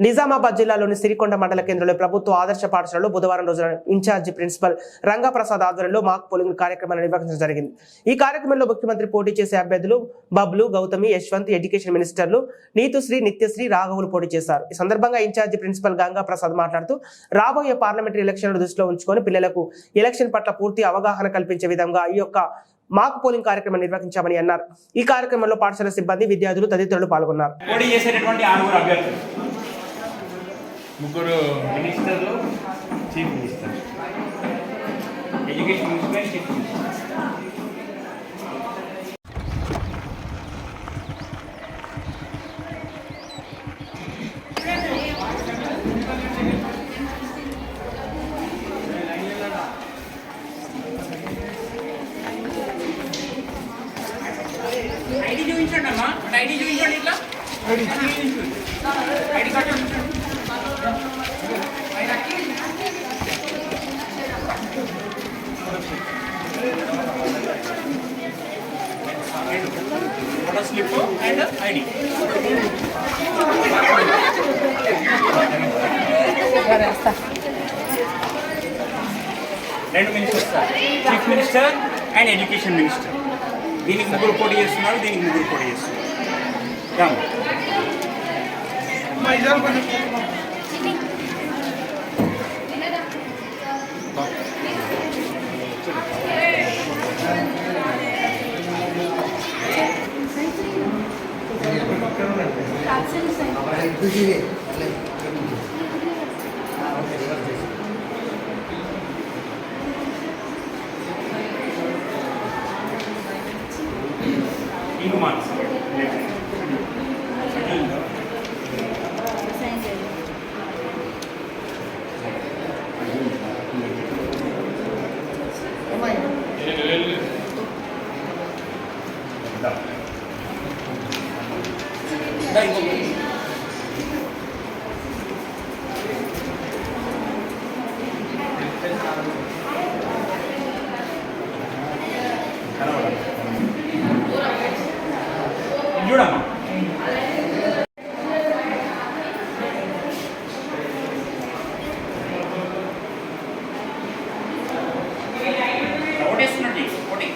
నిజామాబాద్ జిల్లాలోని సిరికొండ మండల కేంద్రంలో ప్రభుత్వ ఆదర్శ పాఠశాలలో బుధవారం రోజున ఇన్ఛార్జి ప్రిన్సిపల్ రంగప్రసాద్ ఆధ్వర్యంలో మాక్ పోలింగ్ కార్యక్రమాన్ని నిర్వహించడం జరిగింది. ఈ కార్యక్రమంలో ముఖ్యమంత్రి పోటీ చేసే అభ్యర్థులు బబ్లు, గౌతమి, యశ్వంత్, ఎడ్యుకేషన్ మినిస్టర్లు నీతుశ్రీ, నిత్యశ్రీ, రాఘవులు పోటీ చేశారు. ఈ సందర్భంగా ఇన్ఛార్జి ప్రిన్సిపల్ గంగాప్రసాద్ మాట్లాడుతూ రాబోయే పార్లమెంటరీ ఎలక్షన్లను దృష్టిలో ఉంచుకొని పిల్లలకు ఎలక్షన్ పట్ల పూర్తి అవగాహన కల్పించే విధంగా ఈ యొక్క మాక్ పోలింగ్ కార్యక్రమం నిర్వహించామని అన్నారు. ఈ కార్యక్రమంలో పాఠశాల సిబ్బంది, విద్యార్థులు తదితరులు పాల్గొన్నారు. పోటీ చేసేటటువంటి ఆరుగురు అభ్యర్థులు, ముగ్గురు మినిస్టర్లు, chief minister, education minister, chief minister. ID చూపించండి అమ్మా, ఐడి చూపించండి, ఇట్లా ఐడి కార్డు చూపించండి. Photo slip and ID. రెండు ministers sir, chief minister and education minister. దీనికి ముగ్గురు పోటీ చేస్తున్నారు, దీనికి ముగ్గురు పోటీ చేస్తున్నారు. చూడమ్మా, ఓటేస్తున్నట్టు ఓటే.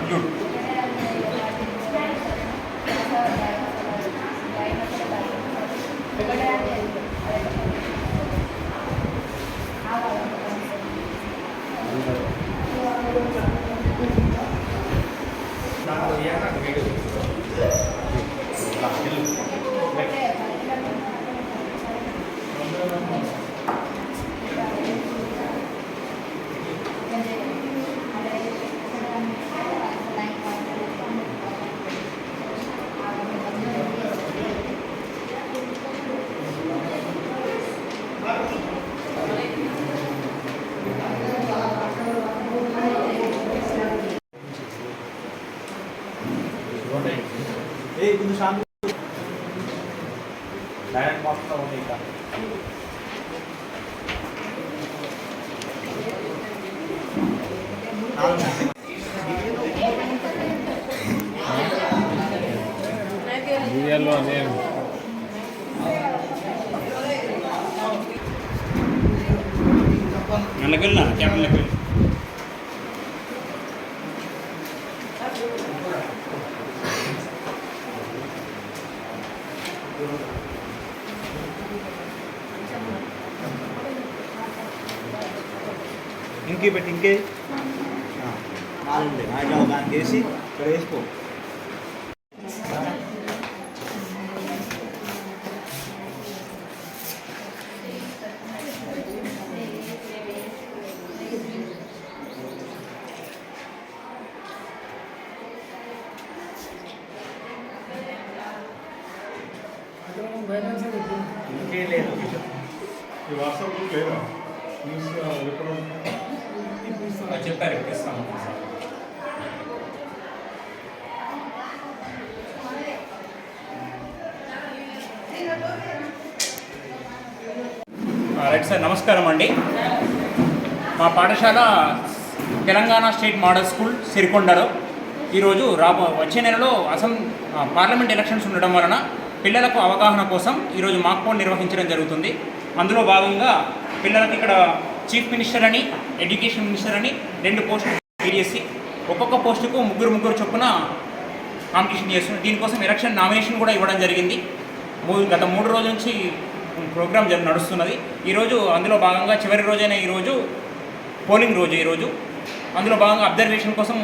చూడు कुछ शांत डायरेक्ट मॉस्ट का होने का लो ने लगल ना क्या लगल ఇంకే పెట్టి ఇంకే నాలుగు ఆ జాబ్ దానికి వేసి ఇక్కడ వేసుకో. ఇంకేం లేదు. ఈ వాట్సాప్ గ్రూప్ లేదా న్యూస్ ఎప్పుడు చెప్పారు ఇస్తాము. రైట్ సార్, నమస్కారం అండి. మా పాఠశాల తెలంగాణ స్టేట్ మోడల్ స్కూల్ సిరికొండలో ఈరోజు వచ్చే నెలలో పార్లమెంట్ ఎలక్షన్స్ ఉండడం వలన పిల్లలకు అవగాహన కోసం ఈరోజు మాక్ పోల్ నిర్వహించడం జరుగుతుంది. అందులో భాగంగా పిల్లలకు ఇక్కడ చీఫ్ మినిస్టర్ అని, ఎడ్యుకేషన్ మినిస్టర్ అని 2 పోస్టులు క్రియేట్ చేసి ఒక్కొక్క పోస్టుకు ముగ్గురు చొప్పున కాంపిటీషన్ చేస్తున్నారు. దీనికోసం ఎలక్షన్ నామినేషన్ కూడా ఇవ్వడం జరిగింది. గత 3 రోజుల నుంచి ప్రోగ్రామ్ నడుస్తున్నది. ఈరోజు అందులో భాగంగా చివరి రోజైన ఈరోజు పోలింగ్ రోజు. ఈరోజు అందులో భాగంగా అబ్జర్వేషన్ కోసం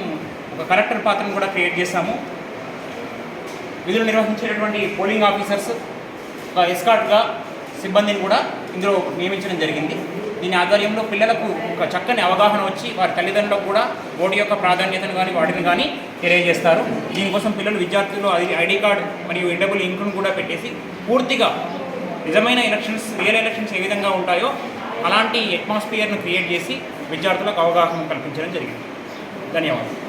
ఒక కలెక్టర్ పాత్రను కూడా క్రియేట్ చేశాము. విధులు నిర్వహించేటటువంటి పోలింగ్ ఆఫీసర్స్, ఒక ఎస్కార్ట్గా సిబ్బందిని కూడా ఇందులో నియమించడం జరిగింది. దీని ఆధ్వర్యంలో పిల్లలకు ఒక చక్కని అవగాహన వచ్చి వారి తల్లిదండ్రులకు కూడా ఓటు యొక్క ప్రాధాన్యతను కానీ వాటిని కానీ తెలియజేస్తారు. దీనికోసం విద్యార్థులు ఐడి కార్డు మరియు ఇండబుల్ ఇంకును కూడా పెట్టేసి పూర్తిగా నిజమైన రియల్ ఎలక్షన్స్ ఏ విధంగా ఉంటాయో అలాంటి అట్మాస్ఫియర్ను క్రియేట్ చేసి విద్యార్థులకు అవగాహన కల్పించడం జరిగింది. ధన్యవాదాలు.